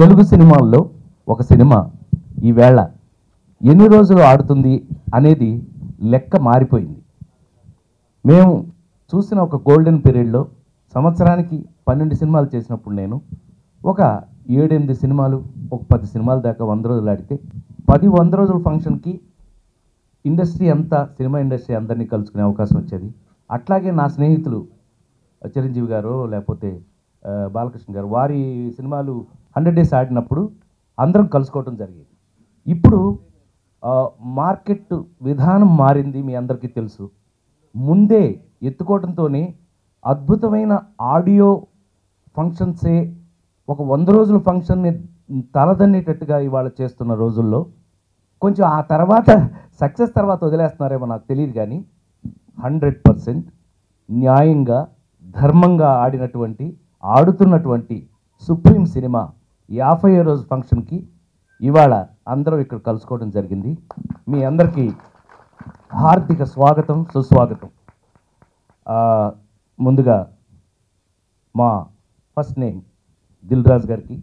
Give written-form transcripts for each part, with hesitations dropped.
తెలుగు సినిమాల్లో ఒక సినిమా ఈవేళ ఎన్ని రోజులు ఆడుతుంది అనేది లెక్క మారిపోయింది. మేము చూసిన ఒక గోల్డెన్ పీరియడ్లో సంవత్సరానికి 12 సినిమాలు చేసినప్పుడు నేను ఒక 7-8 సినిమాలు, ఒక 10 సినిమాల దాకా 100 రోజులు ఆడితే 100 రోజుల ఫంక్షన్కి ఇండస్ట్రీ అంతా, సినిమా ఇండస్ట్రీ అందరినీ కలుసుకునే అవకాశం వచ్చేది. అట్లాగే నా స్నేహితులు చిరంజీవి గారు లేకపోతే బాలకృష్ణ గారు వారి సినిమాలు 100 డేస్ ఆడినప్పుడు అందరం కలుసుకోవటం జరిగేది. ఇప్పుడు మార్కెట్ విధానం మారింది, మీ అందరికీ తెలుసు. ముందే ఎత్తుకోవడంతోనే అద్భుతమైన ఆడియో ఫంక్షన్సే ఒక 100 రోజుల ఫంక్షన్ని తలదన్నేటట్టుగా ఇవాళ చేస్తున్న రోజుల్లో కొంచెం ఆ తర్వాత సక్సెస్ తర్వాత వదిలేస్తున్నారేమో నాకు తెలియదు, కానీ 100% న్యాయంగా ధర్మంగా ఆడుతున్నటువంటి సుప్రీం సినిమా 50వ రోజు ఫంక్షన్కి ఇవాళ అందరూ ఇక్కడ కలుసుకోవడం జరిగింది. మీ అందరికీ హార్దిక స్వాగతం, సుస్వాగతం. ముందుగా మా ఫస్ట్ నేమ్ దిల్ రాజు గారికి,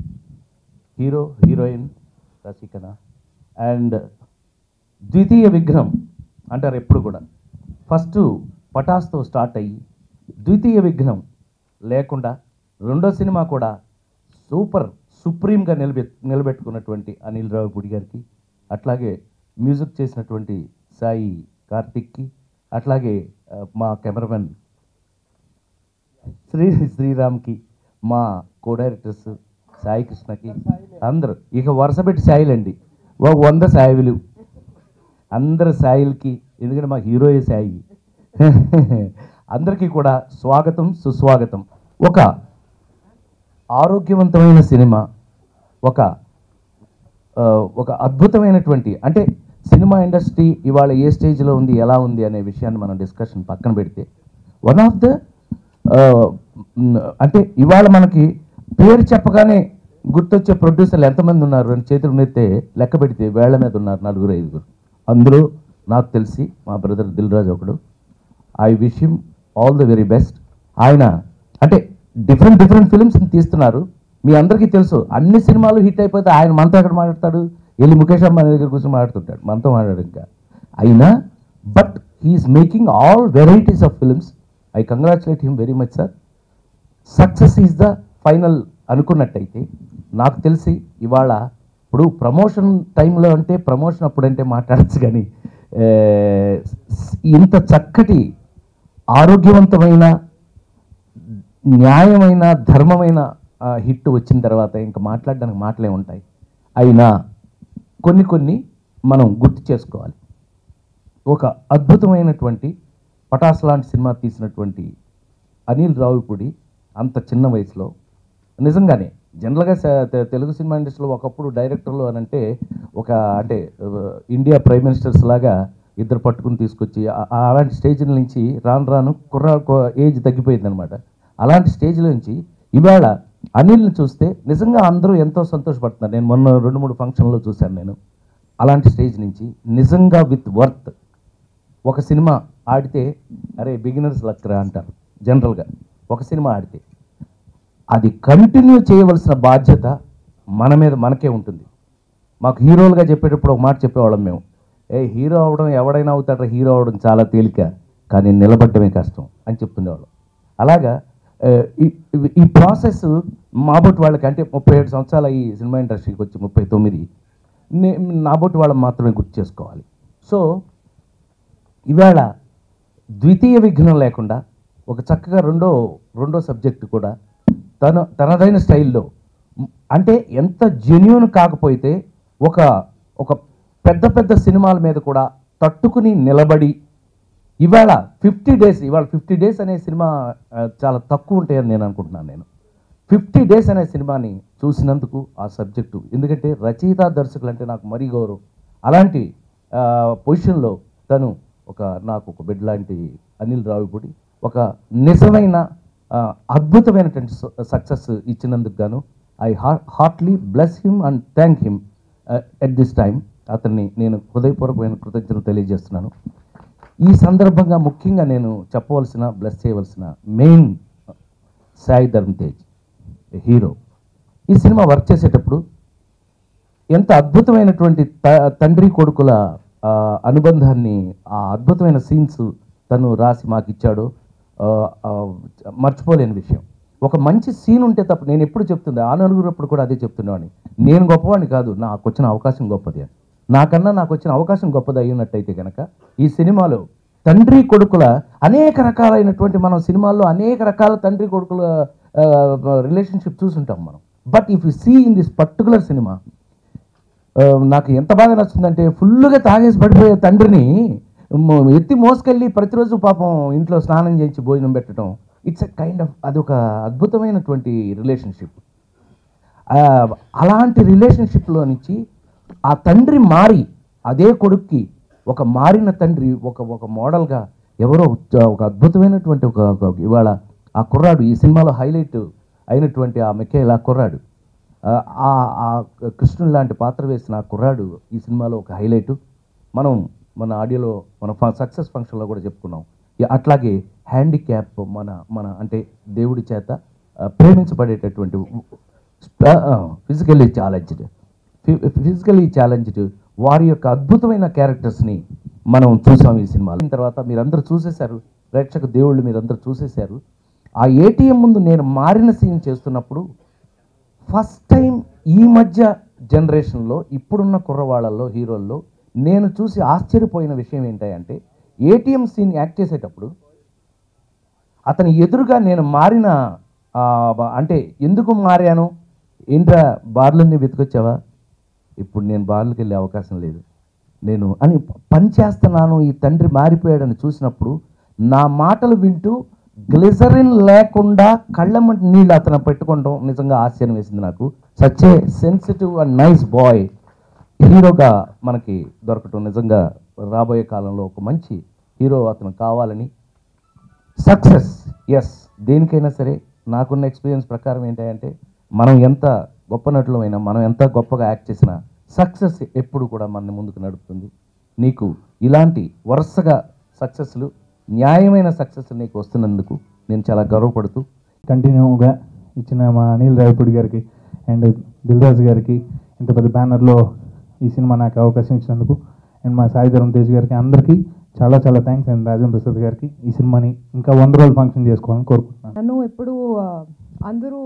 హీరో హీరోయిన్ రసికన, అండ్ ద్వితీయ విఘ్నం అంటారు ఎప్పుడు కూడా. ఫస్ట్ పటాస్తో స్టార్ట్ అయ్యి ద్వితీయ విఘ్నం లేకుండా రెండో సినిమా కూడా సుప్రీంగా నిలబెట్టుకున్నటువంటి అనిల్ రావిపూడి గారికి, అట్లాగే మ్యూజిక్ చేసినటువంటి సాయి కార్తిక్కి, అట్లాగే మా కెమెరామెన్ శ్రీరామ్కి, మా కో డైరెక్టర్స్ సాయి కృష్ణకి, అందరూ ఇక వరుస పెట్టి సాయిలండి, ఒక 100 సాయిలు, అందరు సాయిలకి, ఎందుకంటే మా హీరోయే సాయి. అందరికీ కూడా స్వాగతం, సుస్వాగతం. ఒక ఆరోగ్యవంతమైన సినిమా, ఒక అద్భుతమైనటువంటి, అంటే సినిమా ఇండస్ట్రీ ఇవాళ ఏ స్టేజ్లో ఉంది, ఎలా ఉంది అనే విషయాన్ని మనం డిస్కషన్ పక్కన పెడితే, వన్ ఆఫ్ ద అంటే ఇవాళ మనకి పేరు చెప్పగానే గుర్తొచ్చే ప్రొడ్యూసర్లు ఎంతమంది ఉన్నారు అని చేతులు మీదే లెక్క పెడితే వేళ్ల మీద ఉన్నారు 4-5. అందులో నాకు తెలిసి మా బ్రదర్ దిల్ రాజు ఒకడు. I wish him all the very best. ఆయన అంటే డిఫరెంట్ ఫిల్మ్స్ తీస్తున్నారు. మీ అందరికీ తెలుసు, అన్ని సినిమాలు హిట్ అయిపోతే ఆయన మనతో ఎక్కడ మాట్లాడతాడు, వెళ్ళి ముఖేష్ అంబానీ దగ్గర కూర్చొని మాట్లాడుతుంటాడు, మనతో మాట్లాడు ఇంకా. అయినా but he is making all varieties of films. I congratulate him very much sir. Success is the final అనుకున్నట్టయితే నాకు తెలిసి ఇవాళ ఇప్పుడు ప్రమోషన్ టైంలో అంటే ప్రమోషన్ అప్పుడంటే మాట్లాడచ్చు, కానీ ఇంత చక్కటి ఆరోగ్యవంతమైన న్యాయమైన ధర్మమైన హిట్ వచ్చిన తర్వాత ఇంకా మాట్లాడడానికి మాటలే ఉంటాయి. అయినా కొన్ని మనం గుర్తు చేసుకోవాలి. ఒక అద్భుతమైనటువంటి పటాస్ లాంటి సినిమా తీసినటువంటి అనిల్ రావిపూడి అంత చిన్న వయసులో నిజంగానే జనరల్గా తెలుగు సినిమా ఇండస్ట్రీలో ఒకప్పుడు డైరెక్టర్లు అని అంటే అంటే ఇండియా ప్రైమ్ మినిస్టర్స్ లాగా ఇద్దరు పట్టుకుని తీసుకొచ్చి అలాంటి స్టేజ్ల నుంచి రాను ఏజ్ తగ్గిపోయిందనమాట. అలాంటి స్టేజ్లో నుంచి ఇవాళ అనిల్ని చూస్తే నిజంగా అందరూ ఎంతో సంతోషపడుతున్నారు. నేను మొన్న 2-3 ఫంక్షన్లో చూశాను నేను. అలాంటి స్టేజ్ నుంచి నిజంగా విత్ వర్త్ ఒక సినిమా ఆడితే అరే బిగినర్స్ లక్రా అంటారు జనరల్గా. ఒక సినిమా ఆడితే అది కంటిన్యూ చేయవలసిన బాధ్యత మనకే ఉంటుంది. మాకు హీరోలుగా చెప్పేటప్పుడు ఒక మాట చెప్పేవాళ్ళం మేము, హీరో అవడం ఎవడైనా అవుతాడు, హీరో అవడం చాలా తేలిక, కానీ నిలబడటమే కష్టం అని చెప్తుండేవాళ్ళం. అలాగా ఈ ప్రాసెస్ మాబోటి వాళ్ళకి, అంటే 37 సంవత్సరాలు ఈ సినిమా ఇండస్ట్రీకి వచ్చి 39, నాబోటి వాళ్ళని మాత్రమే గుర్తు చేసుకోవాలి. సో ఇవాళ ద్వితీయ విఘ్నం లేకుండా ఒక చక్కగా రెండో సబ్జెక్టు కూడా తనదైన స్టైల్లో, అంటే ఎంత జెన్యూన్ కాకపోతే ఒక పెద్ద సినిమాల మీద కూడా తట్టుకుని నిలబడి ఇవాళ 50 డేస్ అనే సినిమా చాలా తక్కువ ఉంటాయని నేను అనుకుంటున్నాను. 50 డేస్ అనే సినిమాని చూసినందుకు ఆ సబ్జెక్టు, ఎందుకంటే రచయిత దర్శకులు అంటే నాకు మరీ గౌరవం. అలాంటి పొజిషన్లో తను నాకు ఒక బిడ్డ లాంటి అనిల్ రావిపూడి ఒక నిజమైన అద్భుతమైనటువంటి సక్సెస్ ఇచ్చినందుకు గాను I heartily bless him and thank him at this time. అతన్ని నేను హృదయపూర్వకమైన కృతజ్ఞతలు తెలియజేస్తున్నాను. ఈ సందర్భంగా ముఖ్యంగా నేను బ్లెస్ చేయవలసిన మెయిన్ సాయి ధర్మ్ తేజ్ హీరో. ఈ సినిమా వర్క్ చేసేటప్పుడు ఎంత అద్భుతమైనటువంటి తండ్రి కొడుకుల అనుబంధాన్ని, ఆ అద్భుతమైన సీన్స్ తను రాసి మాకు ఇచ్చాడో మర్చిపోలేని విషయం. ఒక మంచి సీన్ ఉంటే తప్ప, నేను ఎప్పుడు చెప్తుంది ఆ నలుగురప్పుడు కూడా అదే చెప్తున్నాను, నేను గొప్పవాడిని కాదు, నాకు వచ్చిన అవకాశం గొప్పది అని. నాకన్నా నాకు వచ్చిన అవకాశం గొప్పది అయినట్టయితే కనుక ఈ సినిమాలో తండ్రి కొడుకుల అనేక రకాలైనటువంటి, మనం సినిమాల్లో అనేక రకాల తండ్రి కొడుకుల రిలేషన్షిప్ చూసుంటాం మనం. But if you see in this particular cinema, నాకు ఎంత బాగా నచ్చిందంటే, ఫుల్గా తాగేసి పడిపోయే తండ్రిని ఎత్తి మోసుకెళ్ళి ప్రతిరోజు పాపం ఇంట్లో స్నానం చేయించి భోజనం పెట్టడం, ఇట్స్ ఎ కైండ్ ఆఫ్, అదొక అద్భుతమైనటువంటి రిలేషన్షిప్. అలాంటి రిలేషన్షిప్లో నుంచి ఆ తండ్రి మారి అదే కొడుక్కి ఒక మారిన తండ్రి ఒక మోడల్గా ఎవరో ఒక అద్భుతమైనటువంటి ఒక ఇవాళ ఆ కుర్రాడు ఈ సినిమాలో హైలైట్ అయినటువంటి ఆ మిఖేల్, ఆ కుర్రాడు, ఆ కృష్ణుడు లాంటి పాత్ర వేసిన ఆ కుర్రాడు ఈ సినిమాలో ఒక హైలైటు. మనం మన ఆడియోలో మన సక్సెస్ ఫంక్షన్లో కూడా చెప్పుకున్నాం. అట్లాగే హ్యాండిక్యాప్, మన అంటే దేవుడి చేత ప్రేమించబడేటటువంటి ఫిజికలీ ఛాలెంజ్డ్ వారి యొక్క అద్భుతమైన క్యారెక్టర్స్ని మనం చూసాం ఈ సినిమాలో. తర్వాత మీరందరూ చూసేశారు, ప్రేక్షక దేవుళ్ళు మీరందరూ చూసేశారు. ఆ ఏటీఎం ముందు నేను మారిన సీన్ చేస్తున్నప్పుడు ఫస్ట్ టైం ఈ మధ్య జనరేషన్లో ఇప్పుడున్న కుర్రవాళ్ళల్లో హీరోల్లో నేను చూసి ఆశ్చర్యపోయిన విషయం ఏంటంటే, ఏటీఎం సీన్ యాక్ట్ చేసేటప్పుడు అతని ఎదురుగా నేను మారిన, అంటే ఎందుకు మారాను, ఏంట్రా బార్లన్నీ వెతుకొచ్చావా, ఇప్పుడు నేను బార్లకు వెళ్ళే అవకాశం లేదు నేను అని పని చేస్తున్నాను, ఈ తండ్రి మారిపోయాడని చూసినప్పుడు నా మాటలు వింటూ గ్లిజరిన్ లేకుండా కళ్ళమంటి నీళ్ళు అతను పెట్టుకోవడం నిజంగా ఆశ్చర్యం వేసింది నాకు. Such a sensitive and nice bye హీరోగా మనకి దొరకటం నిజంగా రాబోయే కాలంలో ఒక మంచి హీరో అతను కావాలని. సక్సెస్, ఎస్, దేనికైనా సరే నాకున్న ఎక్స్పీరియన్స్ ప్రకారం ఏంటంటే, మనం ఎంత గొప్ప నటులమైనా, మనం ఎంత గొప్పగా యాక్ట్ చేసినా సక్సెస్ ఎప్పుడు కూడా మన ముందుకు నడుపుతుంది. నీకు ఇలాంటి వరుసగా సక్సెస్లు, న్యాయమైన సక్సెస్ నీకు వస్తున్నందుకు నేను చాలా గర్వపడుతూ కంటిన్యూగా ఇచ్చిన మా అనిల్ రావిపూడి గారికి అండ్ దిల్ రాజు గారికి, ఇంత పెద్ద బ్యానర్లో ఈ సినిమా నాకు అవకాశం ఇచ్చినందుకు, అండ్ మా సాయి ధరమ్ తేజ్ గారికి, అందరికీ చాలా చాలా థ్యాంక్స్. అండ్ రాజేంద్ర ప్రసాద్ గారికి ఈ సినిమాని ఇంకా 100 రోజులు ఫంక్షన్ చేసుకోవాలని కోరుకుంటున్నాను. నన్ను ఎప్పుడు అందరూ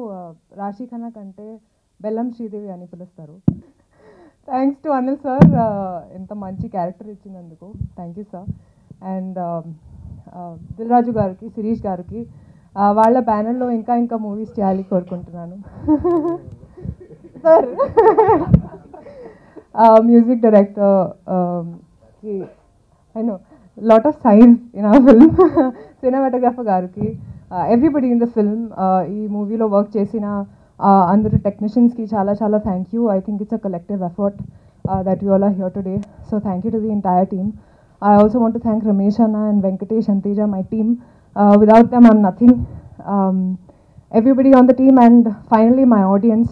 రాశి ఖన్నా కంటే బెల్లం శ్రీదేవి అని పిలుస్తారు. థ్యాంక్స్ టు అనిల్ సార్, ఎంత మంచి క్యారెక్టర్ ఇచ్చినందుకు thank you sir. And Dil Raju గారికి, శిరీష్ గారికి, వాళ్ళ బ్యానర్లో ఇంకా ఇంకా మూవీస్ చేయాలి కోరుకుంటున్నాను sir. Music director, I know lot of science in our film. Cinematographer గారికి, everybody in the film, ఈ మూవీలో వర్క్ చేసిన అందరు టెక్నీషియన్స్కి చాలా చాలా thank you. I think it's a collective effort that you all are here today. So thank you to the entire team. I also want to thank Ramesh Anna and Venkatesh and Teja, my team. Without them, I'm nothing. Everybody on the team and finally my audience.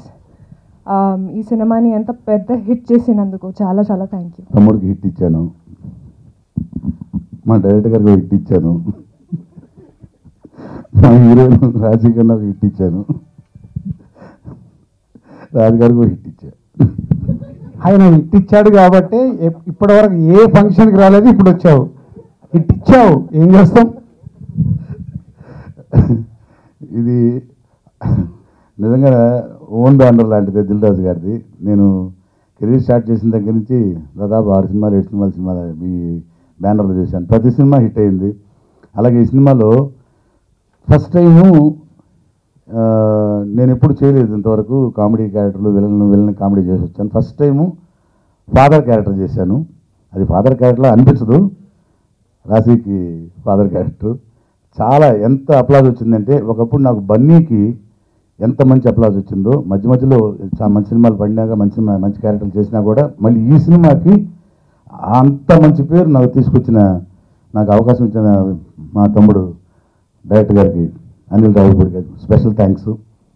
ఈ సినిమాని ఎంత పెద్ద hit చేసినందుకు చాలా చాలా thank you. తమ్ముడికి hit ఇచ్చాను, మా డైరెక్టర్ గారికి హిట్ ఇచ్చాను, మా హీరోయిన్ రాజీ కన్నా హిట్ ఇచ్చాను, రాజుగారికి హిట్ ఇచ్చాను. ఆయన హిట్ ఇచ్చాడు కాబట్టి ఇప్పటివరకు ఏ ఫంక్షన్కి రాలేదు, ఇప్పుడు వచ్చావు, హిట్ ఇచ్చావు, ఏం చేస్తాం. ఇది నిజంగా ఓన్ బ్యానర్ లాంటిదే దిల్ రాజు గారిది. నేను కెరీర్ స్టార్ట్ చేసిన దగ్గర నుంచి దాదాపు 6 సినిమాలు 7 సినిమాలు ఈ బ్యానర్లో చేశాను. ప్రతి సినిమా హిట్ అయింది. అలాగే ఈ సినిమాలో ఫస్ట్ టైము నేను ఎప్పుడు చేయలేదు ఇంతవరకు కామెడీ క్యారెక్టర్లు, విలన్ కామెడీ చేసి వచ్చాను. ఫస్ట్ టైము ఫాదర్ క్యారెక్టర్ చేశాను. అది ఫాదర్ క్యారెక్టర్లో అనిపించదు, రాశికి ఫాదర్ క్యారెక్టర్. చాలా ఎంత అప్లాజ్ వచ్చిందంటే, ఒకప్పుడు నాకు బన్నీకి ఎంత మంచి అప్లాజ్ వచ్చిందో, మధ్య మధ్యలో మంచి సినిమాలు పడినాక మంచి క్యారెక్టర్లు చేసినా కూడా మళ్ళీ ఈ సినిమాకి అంత మంచి పేరు నాకు తీసుకొచ్చిన, నాకు అవకాశం ఇచ్చిన మా తమ్ముడు డైరెక్టర్ గారికి, అనిల్ రావిపూడి గారికి స్పెషల్ థ్యాంక్స్.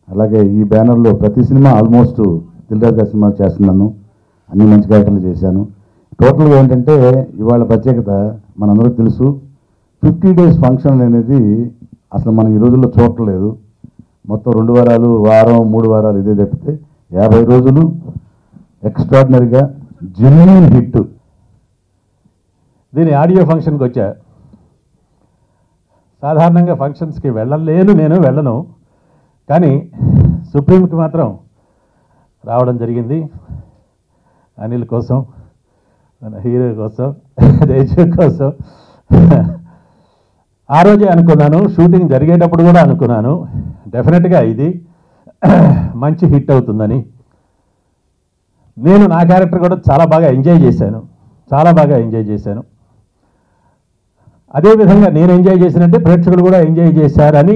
అలాగే ఈ బ్యానర్లో ప్రతి సినిమా ఆల్మోస్ట్ దిల్ రాజు గారి సినిమా చేస్తున్నాను, అన్ని మంచి క్యారెక్టర్లు చేశాను. టోటల్గా ఏంటంటే ఇవాళ ప్రత్యేకత మనందరికీ తెలుసు, 50 days ఫంక్షన్ అనేది అసలు మనం ఈ రోజుల్లో చూడట్లేదు. మొత్తం 2 వారాలు, వారం, 3 వారాలు ఇదే తప్పితే 50 రోజులు ఎక్స్ట్రాడినరీగా జెన్యూన్ హిట్. దీని ఆడియో ఫంక్షన్కి వచ్చా. సాధారణంగా ఫంక్షన్స్కి నేను వెళ్ళను, కానీ సుప్రీంకి మాత్రం రావడం జరిగింది. అనిల్ కోసం, మన హీరో కోసం, దేశం కోసం. ఆ రోజే అనుకున్నాను, షూటింగ్ జరిగేటప్పుడు కూడా అనుకున్నాను డెఫినెట్గా ఇది మంచి హిట్ అవుతుందని. నేను నా క్యారెక్టర్ కూడా చాలా బాగా ఎంజాయ్ చేశాను. అదేవిధంగా నేను ఎంజాయ్ చేసినట్టే ప్రేక్షకులు కూడా ఎంజాయ్ చేశారని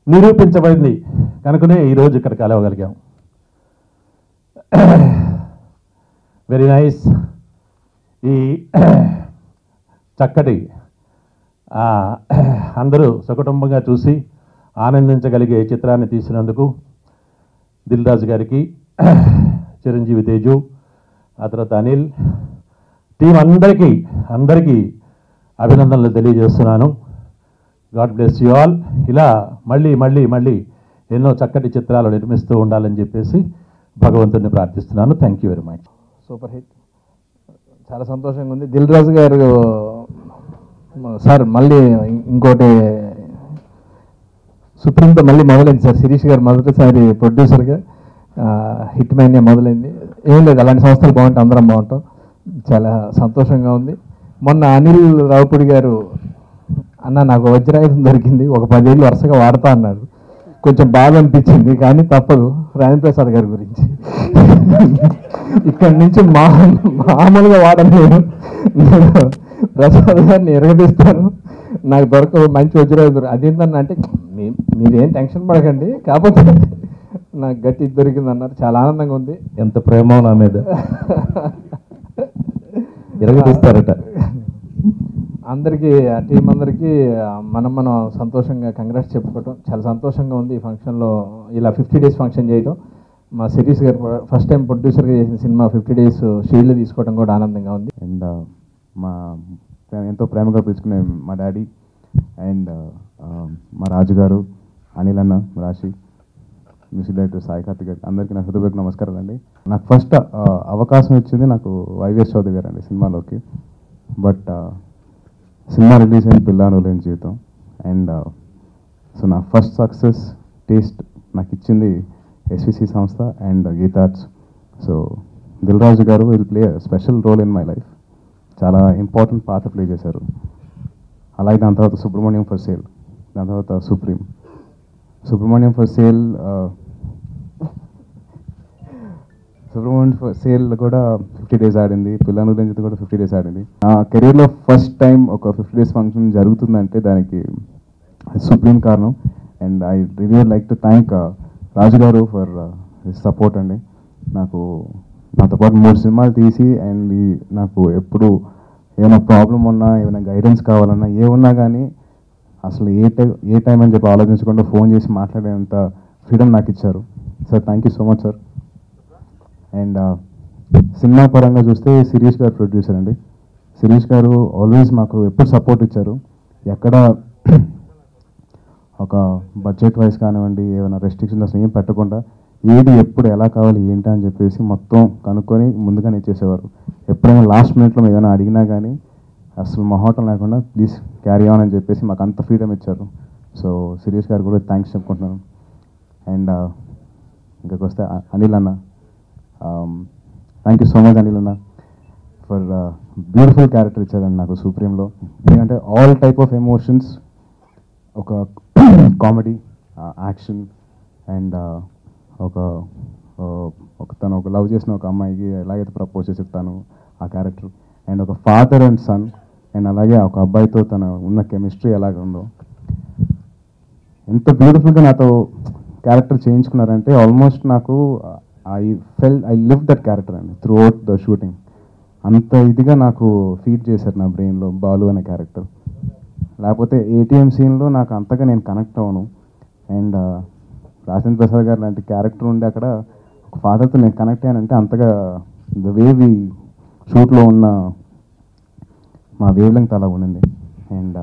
నిరూపించబడింది కనుకనే ఈరోజు ఇక్కడ కలవగలిగాం. Very nice. ఈ చక్కటి అందరూ సకుటుంబంగా చూసి ఆనందించగలిగే చిత్రాన్ని తీసినందుకు దిల్ రాజు గారికి, చిరంజీవి తేజు, ఆ తర్వాత అనిల్ టీం అందరికీ అభినందనలు తెలియజేస్తున్నాను. God bless you all. ఇలా మళ్ళీ ఎన్నో చక్కటి చిత్రాలు నిర్మిస్తూ ఉండాలని చెప్పేసి భగవంతుడిని ప్రార్థిస్తున్నాను. Thank you very much. Super hit. చాలా సంతోషంగా ఉంది. దిల్ రాజు గారు సార్ మళ్ళీ ఇంకోటి సుప్రీంతో మళ్ళీ మొదలైంది సార్. శిరీష్ గారు మొదటిసారి ప్రొడ్యూసర్గా హిట్ మ్యాన్గా మొదలైంది. ఏం లేదు, అలాంటి సంస్థలు బాగుంటాయి, అందరం బాగుంటాం. చాలా సంతోషంగా ఉంది. మొన్న అనిల్ రావుపూడి గారు అన్న నాకు వజ్రాయుధం దొరికింది, ఒక 10 ఏళ్ళు వరుసగా వాడతా అన్నారు. కొంచెం బాధ అనిపించింది, కానీ తప్పదు. రాజప్రసాద్ గారి గురించి ఇక్కడి నుంచి మామూలుగా వాడలేను. నేను ప్రసాద్ గారిని ఎరగదీస్తాను, నాకు దొరక మంచి వజ్రాయుధం. అదేంటన్నా అంటే మీరేం టెన్షన్ పడకండి, కాకపోతే నాకు గట్టి దొరికింది అన్నారు. చాలా ఆనందంగా ఉంది. ఎంత ప్రేమ నా మీద ఎరగదీస్తారట. అందరికీ టీం అందరికీ మనం సంతోషంగా కంగ్రాట్స్ చెప్పుకోవటం చాలా సంతోషంగా ఉంది. ఈ ఫంక్షన్లో ఇలా 50 days ఫంక్షన్ చేయటం, మా శిరీష్ గారు ఫస్ట్ టైం ప్రొడ్యూసర్గా చేసిన సినిమా 50 days షీల్డ్ తీసుకోవడం కూడా ఆనందంగా ఉంది. అండ్ ఎంతో ప్రేమగా పిలుచుకునే మా డాడీ అండ్ మా రాజుగారు, అనిల్ అన్న, రాశి, మ్యూజిక్ డైరెక్టర్ సాయి కార్తిక్ గారు, అందరికీ నా హృదయపూర్వక నమస్కారాలు అండి. నాకు ఫస్ట్ అవకాశం ఇచ్చింది నాకు వైవిఎస్ చౌదరి గారు అండి సినిమాలోకి. బట్ సినిమా రిలీజ్ అయిన పిల్లాను లేని జీవితం. అండ్ సో నా ఫస్ట్ సక్సెస్ టేస్ట్ నాకు ఇచ్చింది ఎస్విసి సంస్థ అండ్ గీతార్ట్స్. సో దిల్ రాజు గారు will play special role in my life. చాలా ఇంపార్టెంట్ పాత్ర ప్లే చేశారు. అలాగే దాని తర్వాత సుబ్రహ్మణ్యం ఫర్ సేల్, దాని తర్వాత సుబ్రహ్మణ్యం ఫర్ సేల్ కూడా 50 days ఆడింది. పిల్లలు లేని కూడా 50 days ఆడింది. నా కెరీర్లో ఫస్ట్ టైం ఒక 50 days ఫంక్షన్ జరుగుతుందంటే దానికి సుప్రీం కారణం. And I really like to thank Raju garu for his support అండి. నాతో పాటు 3 సినిమాలు తీసి అండ్ నాకు ఎప్పుడు ఏమైనా ప్రాబ్లం ఉన్నా, ఏమైనా గైడెన్స్ కావాలన్నా, ఏమున్నా కానీ అసలు ఏ టైం అని చెప్పి ఆలోచించకుండా ఫోన్ చేసి మాట్లాడేంత ఫ్రీడమ్ నాకు ఇచ్చారు sir. Thank you so much sir. And cinema పరంగా చూస్తే శిరీష్ గారు ప్రొడ్యూసర్ అండి. శిరీష్ గారు ఆల్వేస్ మాకు ఎప్పుడు సపోర్ట్ ఇచ్చారు. ఎక్కడ ఒక బడ్జెట్ వైజ్ కానివ్వండి, ఏమైనా రెస్ట్రిక్షన్స్ అసలు ఏం పెట్టకుండా ఏది ఎప్పుడు ఎలా కావాలి ఏంటి అని చెప్పేసి మొత్తం కనుక్కొని ముందుగానే ఇచ్చేసేవారు. ఎప్పుడైనా లాస్ట్ మినిట్లో మేము ఏమైనా అడిగినా కానీ అసలు మొహమాటం లేకుండా ప్లీజ్ క్యారీ ఆన్ అని చెప్పేసి మాకు అంత ఫ్రీడమ్ ఇచ్చారు. సో శిరీష్ గారు కూడా థ్యాంక్స్ చెప్పుకుంటున్నాను. అండ్ ఇంకొక వస్తే అనిల్ అన్న, thank you so much Anil అన్న ఫర్ బ్యూటిఫుల్ క్యారెక్టర్ ఇచ్చారండి నాకు సుప్రీంలో. ఎందుకంటే ఆల్ టైప్ ఆఫ్ ఎమోషన్స్, ఒక కామెడీ, యాక్షన్ అండ్ తను ఒక లవ్ చేసిన ఒక అమ్మాయికి ఎలాగైతే ప్రపోజ్ చేసి తను ఆ క్యారెక్టర్, అండ్ ఒక ఫాదర్ అండ్ సన్, అండ్ అలాగే ఒక అబ్బాయితో తన ఉన్న కెమిస్ట్రీ ఎలాగ ఉందో ఎంత బ్యూటిఫుల్గా నాతో క్యారెక్టర్ చేయించుకున్నారంటే ఆల్మోస్ట్ నాకు ఐ లివ్ దట్ క్యారెక్టర్ అండి త్రూ అవుట్ ద షూటింగ్. అంత ఇదిగా నాకు ఫీడ్ చేశారు నా బ్రెయిన్లో బాలు అనే క్యారెక్టర్. లేకపోతే ఏటీఎం సీన్లో నాకు అంతగా నేను కనెక్ట్ అవ్వను. అండ్ రాజేంద్ర ప్రసాద్ గారు లాంటి క్యారెక్టర్ ఉండి అక్కడ ఒక ఫాదర్తో నేను కనెక్ట్ అయ్యానంటే అంతగా ద వే షూట్లో ఉన్న మా వేవ్ లెంగ్త్ అలా ఉండింది. And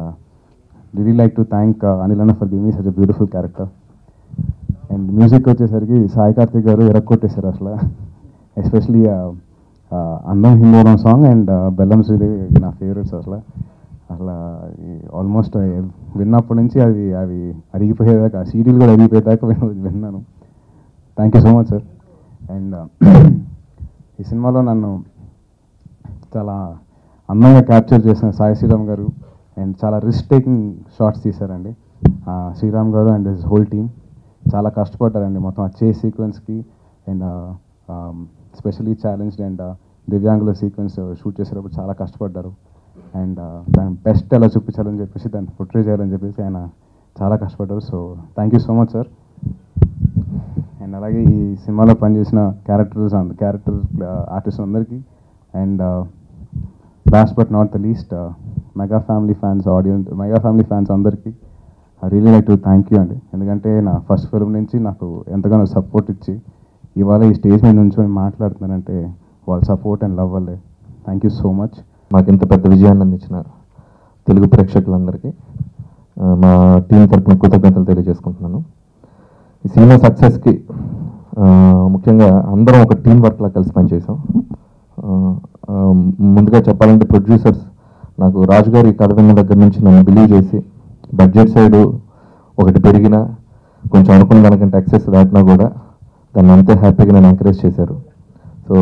really like to thank Anil అన్న for giving me such a beautiful character. And music వచ్చేసరికి సాయి కార్తిక్ గారు ఎరక్కొట్టేశారు అసలు. ఎస్పెషలీ అందం హిందోళం సాంగ్ అండ్ బెల్లం శ్రీదేవి నా ఫేవరెట్స్ అసలు. ఆల్మోస్ట్ విన్నప్పటి నుంచి అవి అరిగిపోయేదాకా, సీడీలు కూడా అరిగిపోయేదాకా విన్నాను. Thank you so much sir. And ఈ సినిమాలో నన్ను చాలా అందంగా క్యాప్చర్ చేసిన సాయి శ్రీరామ్ గారు అండ్ చాలా రిస్క్ టేకింగ్ షాట్స్ తీశారండి. శ్రీరామ్ గారు అండ్ హిస్ హోల్ టీమ్ చాలా కష్టపడ్డారండి మొత్తం ఆ చేస్ సీక్వెన్స్కి. అండ్ స్పెషలీ ఛాలెంజ్డ్ అండ్ దివ్యాంగుల సీక్వెన్స్ షూట్ చేసేటప్పుడు చాలా కష్టపడ్డారు. అండ్ దాని బెస్ట్ ఎలా చూపించాలని చెప్పేసి దాన్ని పోర్ట్రే చేయాలని చెప్పేసి ఆయన చాలా కష్టపడ్డారు. So thank you so much sir. And అలాగే ఈ సినిమాలో పనిచేసిన క్యారెక్టర్ ఆర్టిస్ట్ అందరికీ and last but not the least mega family fans అందరికీ I really like to thank you అండి. ఎందుకంటే నా ఫస్ట్ ఫిల్మ్ నుంచి నాకు ఎంతగానో సపోర్ట్ ఇచ్చి ఇవాళ ఈ స్టేజ్ మీద నుంచొని మాట్లాడుతున్నానంటే వాళ్ళ సపోర్ట్ అండ్ లవ్ వల్లే. Thank you so much. మాకు ఇంత పెద్ద విజయాన్ని అందించిన తెలుగు ప్రేక్షకులందరికీ మా టీం తరపున కృతజ్ఞతలు తెలియజేసుకుంటున్నాను. ఈ సినిమా సక్సెస్కి ముఖ్యంగా అందరం ఒక టీం వర్క్లా కలిసి పనిచేసాం. ముందుగా చెప్పాలంటే ప్రొడ్యూసర్స్ నాకు రాజుగారి కథ విన్న దగ్గర నుంచి నన్ను బిలీవ్ చేసి బడ్జెట్ సైడు ఒకటి పెరిగినా కొంచెం అనుకున్న దానికంటే ఎక్సెస్ దాటినా కూడా దాన్ని అంతే హ్యాపీగా నన్ను ఎంకరేజ్ చేశారు. సో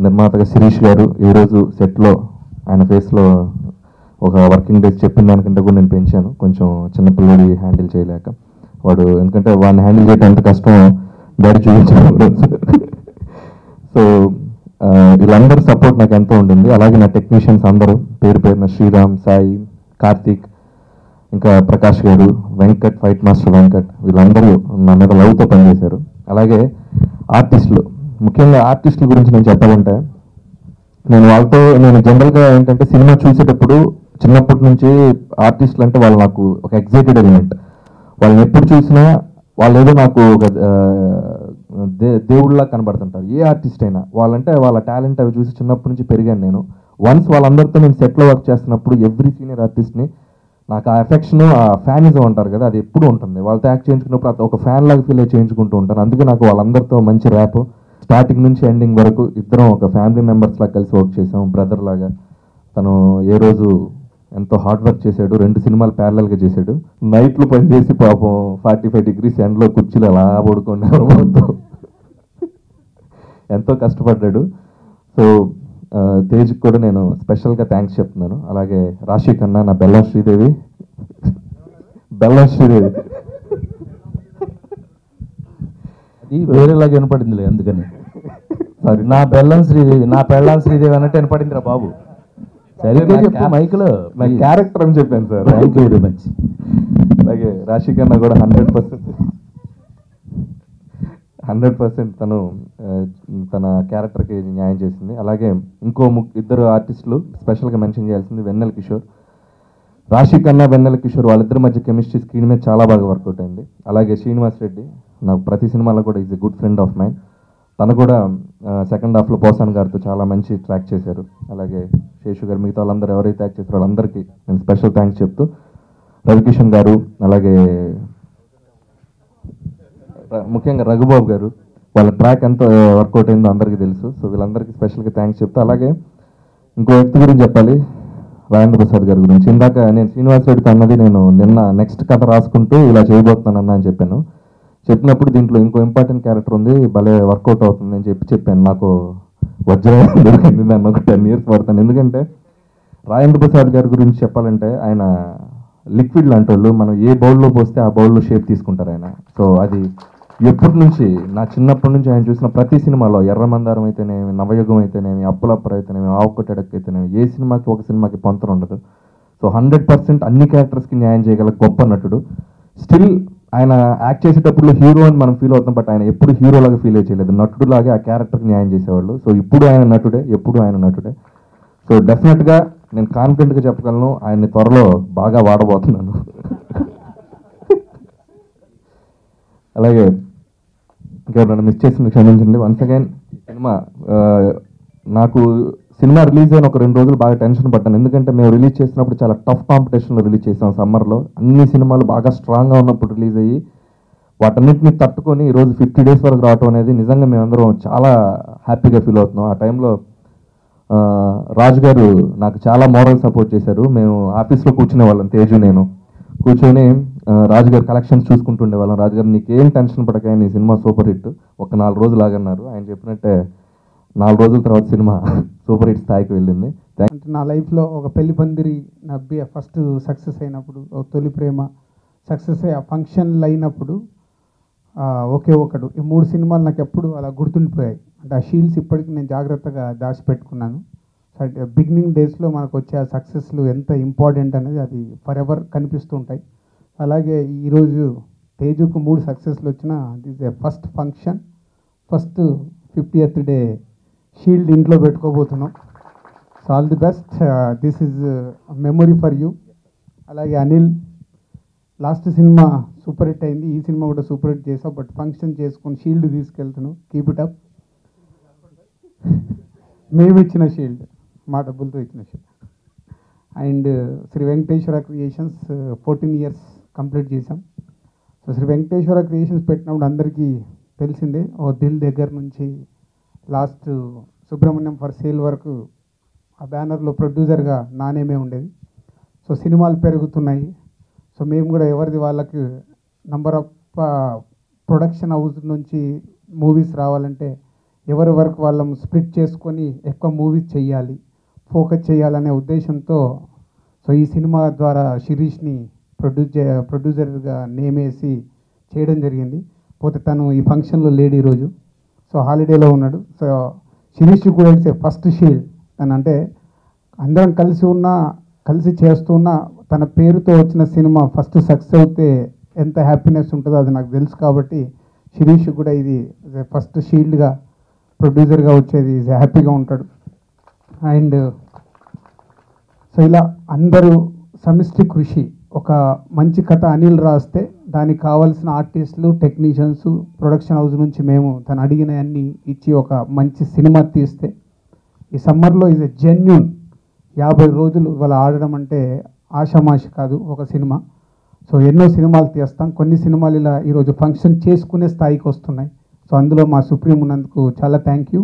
నిర్మాతగా శిరీష్ గారు ఈరోజు సెట్లో ఆయన ఫేస్లో ఒక వర్కింగ్ డేస్ చెప్పిన దానికంటే కూడా నేను పెంచాను. కొంచెం చిన్నపిల్లడి హ్యాండిల్ చేయలేక వాడు, ఎందుకంటే వాడిని హ్యాండిల్ చేయడం ఎంత కష్టం డాడీ చూపించాను. సో వీళ్ళందరూ సపోర్ట్ నాకు ఎంతో ఉండింది. అలాగే నా టెక్నీషియన్స్ అందరూ పేరు పేరున శ్రీరామ్, సాయి, కార్తీక్, ఇంకా ప్రకాష్ గారు, వెంకట్, ఫైట్ మాస్టర్ వెంకట్, వీళ్ళందరూ నా మీద లవ్తో పనిచేశారు. అలాగే ఆర్టిస్టులు, ముఖ్యంగా ఆర్టిస్టుల గురించి నేను చెప్పాలంటే నేను జనరల్గా ఏంటంటే సినిమా చూసేటప్పుడు చిన్నప్పటి నుంచి ఆర్టిస్టులు అంటే వాళ్ళు నాకు ఒక ఎగ్జైటెడ్ ఎలిమెంట్. వాళ్ళని ఎప్పుడు చూసినా వాళ్ళు ఏదో నాకు ఒక దేవుళ్ళలా కనబడుతుంటారు. ఏ ఆర్టిస్ట్ అయినా వాళ్ళంటే వాళ్ళ టాలెంట్ అవి చూసి చిన్నప్పటి నుంచి పెరిగాను నేను. వన్స్ వాళ్ళందరితో నేను సెట్లో వర్క్ చేస్తున్నప్పుడు ఎవ్రీ సీనియర్ ఆర్టిస్ట్ని నాకు ఆ ఎఫెక్షన్, ఆ ఫ్యానిజం అంటారు కదా, అది ఎప్పుడు ఉంటుంది. వాళ్ళతో యాక్ట్ చేయించుకున్నప్పుడు అది ఒక ఫ్యాన్ లాగా ఫీల్ అయ్యి చేయించుకుంటూ ఉంటాను. అందుకే నాకు వాళ్ళందరితో మంచి ర్యాప్, స్టార్టింగ్ నుంచి ఎండింగ్ వరకు ఇద్దరం ఒక ఫ్యామిలీ మెంబర్స్ లాగా కలిసి వర్క్ చేసాం, బ్రదర్ లాగా. తను ఏ రోజు ఎంతో హార్డ్ వర్క్ చేశాడు, 2 సినిమాలు ప్యారలల్గా చేశాడు. నైట్లు పనిచేసి పాపం 45 degrees ఎండలో కుర్చీలు అలా పడుకున్నారు, ఎంతో కష్టపడ్డాడు. సో తేజ్కి కూడా నేను స్పెషల్గా థ్యాంక్స్ చెప్తున్నాను. అలాగే రాశి కన్నా, నా బెల్లం శ్రీదేవి అది వేరేలాగా వినపడిందిలే, అందుకని సారీ. నా బెల్లం శ్రీదేవి, నా పెళ్ళాం శ్రీదేవి అన్నట్టు వినపడిందిరా బాబు. సరిగ్గా చెప్పు మైక్లో. నా క్యారెక్టర్ అని చెప్పాను sir. Thank you very much. అలాగే రాశి కన్నా కూడా 100% తను తన క్యారెక్టర్కి న్యాయం చేసింది. అలాగే ఇంకో ఇద్దరు ఆర్టిస్టులు స్పెషల్గా మెన్షన్ చేయాల్సింది వెన్నెల కిషోర్. రాశి కన్నా వెన్నెల కిషోర్ వాళ్ళిద్దరి మధ్య కెమిస్ట్రీ స్క్రీన్ మీద చాలా బాగా వర్కౌట్ అయింది. అలాగే శ్రీనివాస్ రెడ్డి నాకు ప్రతి సినిమాలో కూడా is a good friend of mine. తను కూడా సెకండ్ హాఫ్లో పోసాన్ గారితో చాలా మంచి ట్రాక్ చేశారు. అలాగే శేషు గారు, మిగతా వాళ్ళందరూ ఎవరైతే యాక్ట్ చేస్తారో వాళ్ళందరికీ నేను స్పెషల్ థ్యాంక్స్ చెప్తూ, రవికిషన్ గారు, అలాగే ముఖ్యంగా రఘుబాబు గారు, వాళ్ళ ట్రాక్ ఎంత వర్కౌట్ అయిందో అందరికీ తెలుసు. సో వీళ్ళందరికీ స్పెషల్గా థ్యాంక్స్ చెప్తా. అలాగే ఇంకో వ్యక్తి గురించి చెప్పాలి, రాజేంద్ర ప్రసాద్ గారి గురించి. ఇందాక నేను శ్రీనివాస్ రెడ్డితో అన్నది, నేను నిన్న నెక్స్ట్ కథ రాసుకుంటూ ఇలా చేయబోతున్నాను అని చెప్పాను. చెప్పినప్పుడు దీంట్లో ఇంకో ఇంపార్టెంట్ క్యారెక్టర్ ఉంది, భలే వర్కౌట్ అవుతుంది అని చెప్పాను. నాకు వజ్రం దొరికింది, దాన్ని ఒక 10 years పడతాను. ఎందుకంటే రాజేంద్ర ప్రసాద్ గారి గురించి చెప్పాలంటే ఆయన లిక్విడ్ లాంటి వాళ్ళు, మనం ఏ బౌల్లో పోస్తే ఆ బౌల్లో షేప్ తీసుకుంటారు ఆయన. సో అది ఎప్పటి నుంచి, నా చిన్నప్పటి నుంచి ఆయన చూసిన ప్రతి సినిమాలో, ఎర్రమందారం అయితేనేమి, నవయుగం అయితేనేమి, అప్పులప్పర్ అయితేనేమి, ఆవుకొట్టెడక్ అయితేనేమి, ఏ సినిమాకి ఒక సినిమాకి పొంతన ఉండదు. సో 100% అన్ని క్యారెక్టర్స్కి న్యాయం చేయగల గొప్ప నటుడు. స్టిల్ ఆయన యాక్ట్ చేసేటప్పుడు హీరో అని మనం ఫీల్ అవుతాం, బట్ ఆయన ఎప్పుడు హీరోలాగా ఫీల్ చేయలేదు, నటుడులాగే ఆ క్యారెక్టర్కి న్యాయం చేసేవాళ్ళు. సో ఇప్పుడు ఆయన నటుడే, ఎప్పుడు ఆయన నటుడే. సో డెఫినెట్గా నేను కాన్ఫిడెంట్గా చెప్పగలను, ఆయన్ని త్వరలో బాగా వాడబోతున్నాను. అలాగే ఇంకెవరైనా మిస్ చేసింది క్షమించండి. వన్స్ అగైన్ సినిమా నాకు సినిమా రిలీజ్ అయిన ఒక 2 రోజులు బాగా టెన్షన్ పడ్డాను. ఎందుకంటే మేము రిలీజ్ చేసినప్పుడు చాలా టఫ్ కాంపిటీషన్లో రిలీజ్ చేసాం. సమ్మర్లో అన్ని సినిమాలు బాగా స్ట్రాంగ్గా ఉన్నప్పుడు రిలీజ్ అయ్యి వాటన్నిటిని తట్టుకొని ఈరోజు 50 days వరకు రావటం అనేది నిజంగా మేమందరం చాలా హ్యాపీగా ఫీల్ అవుతున్నాం. ఆ టైంలో రాజు గారు నాకు చాలా మోరల్ సపోర్ట్ చేశారు. మేము ఆఫీస్లో కూర్చునే వాళ్ళం, తేజు నేను కూర్చొని రాజు గారు కలెక్షన్స్ చూసుకుంటుండే వాళ్ళం. రాజు గారు నీకేం టెన్షన్ పడక, నీ సినిమా సూపర్ హిట్, ఒక 4 రోజులు ఆగన్నారు. ఆయన చెప్పినట్టే 4 రోజుల తర్వాత సినిమా సూపర్ హిట్ స్థాయికి వెళ్ళింది. అంటే నా లైఫ్లో ఒక పెళ్లి పందిరి నా ఫస్ట్ సక్సెస్ అయినప్పుడు, ఒక తొలి ప్రేమ సక్సెస్ అయ్యి ఆ ఫంక్షన్లు అయినప్పుడు ఒకే ఒకడు, ఈ 3 సినిమాలు నాకు ఎప్పుడు అలా గుర్తుండిపోయాయి. అంటే ఆ షీల్డ్స్ ఇప్పటికీ నేను జాగ్రత్తగా దాచిపెట్టుకున్నాను. బిగినింగ్ డేస్లో మనకు వచ్చే ఆ సక్సెస్లు ఎంత ఇంపార్టెంట్ అనేది అది ఫర్ ఎవర్ కనిపిస్తుంటాయి. అలాగే ఈరోజు తేజుకు 3 సక్సెస్లు వచ్చినా this a first function, first 50th day shield ఇంట్లో పెట్టుకోబోతున్నాం. So all the best, this is memory for you. అలాగే Anil, last cinema super hit అయింది, ఈ సినిమా కూడా సూపర్ హిట్ చేసావు, బట్ ఫంక్షన్ చేసుకొని షీల్డ్ తీసుకెళ్తున్నావు, కీప్ ఇట్ అప్. మేము ఇచ్చిన షీల్డ్, మా డబ్బులతో ఇచ్చిన shield. And Shri Venkateswara creations 14 years complete చేసాం. సో శ్రీ వెంకటేశ్వర క్రియేషన్స్ పెట్టినప్పుడు అందరికీ తెలిసిందే, ఓ దిల్ దగ్గర నుంచి లాస్ట్ సుబ్రహ్మణ్యం ఫర్ సేల్ వరకు ఆ బ్యానర్లో ప్రొడ్యూసర్గా నా నేమే ఉండేది. సో సినిమాలు పెరుగుతున్నాయి, సో మేము కూడా ఎవరిది వాళ్ళకి నంబర్ ఆఫ్ ప్రొడక్షన్ హౌస్ నుంచి మూవీస్ రావాలంటే ఎవరి వరకు వాళ్ళం స్ప్లిట్ చేసుకొని ఎక్కువ మూవీస్ చేయాలి, ఫోకస్ చేయాలనే ఉద్దేశంతో సో ఈ సినిమా ద్వారా శిరీష్ని ప్రొడ్యూసర్గా నేమేసి చేయడం జరిగింది. పోతే తను ఈ ఫంక్షన్లో లేడు ఈరోజు, సో హాలిడేలో ఉన్నాడు. సో శిరీష్ కూడా ఇట్స్ ఏ ఫస్ట్ షీల్డ్. తను అంటే అందరం కలిసి చేస్తున్న తన పేరుతో వచ్చిన సినిమా ఫస్ట్ సక్సెస్ అవుతే ఎంత హ్యాపీనెస్ ఉంటుందో అది నాకు తెలుసు. కాబట్టి శిరీష్ కూడా ఇది ఫస్ట్ షీల్డ్గా ప్రొడ్యూసర్గా వచ్చేది హ్యాపీగా ఉంటాడు. అండ్ సో ఇలా అందరూ సమిష్టి కృషి, ఒక మంచి కథ అనిల్ రాస్తే దానికి కావాల్సిన ఆర్టిస్టులు, టెక్నీషియన్స్, ప్రొడక్షన్ హౌస్ నుంచి మేము తను అడిగినవన్నీ ఇచ్చి ఒక మంచి సినిమా తీస్తే ఈ సమ్మర్లో ఇది జెన్యూన్ 50 రోజులు ఇవాళ ఆడడం అంటే ఆషామాషి కాదు ఒక సినిమా. సో ఎన్నో సినిమాలు తీస్తాం, కొన్ని సినిమాలు ఇలా ఈరోజు ఫంక్షన్ చేసుకునే స్థాయికి వస్తున్నాయి. సో అందులో మా సుప్రీం ఉన్నందుకు చాలా థ్యాంక్ యూ.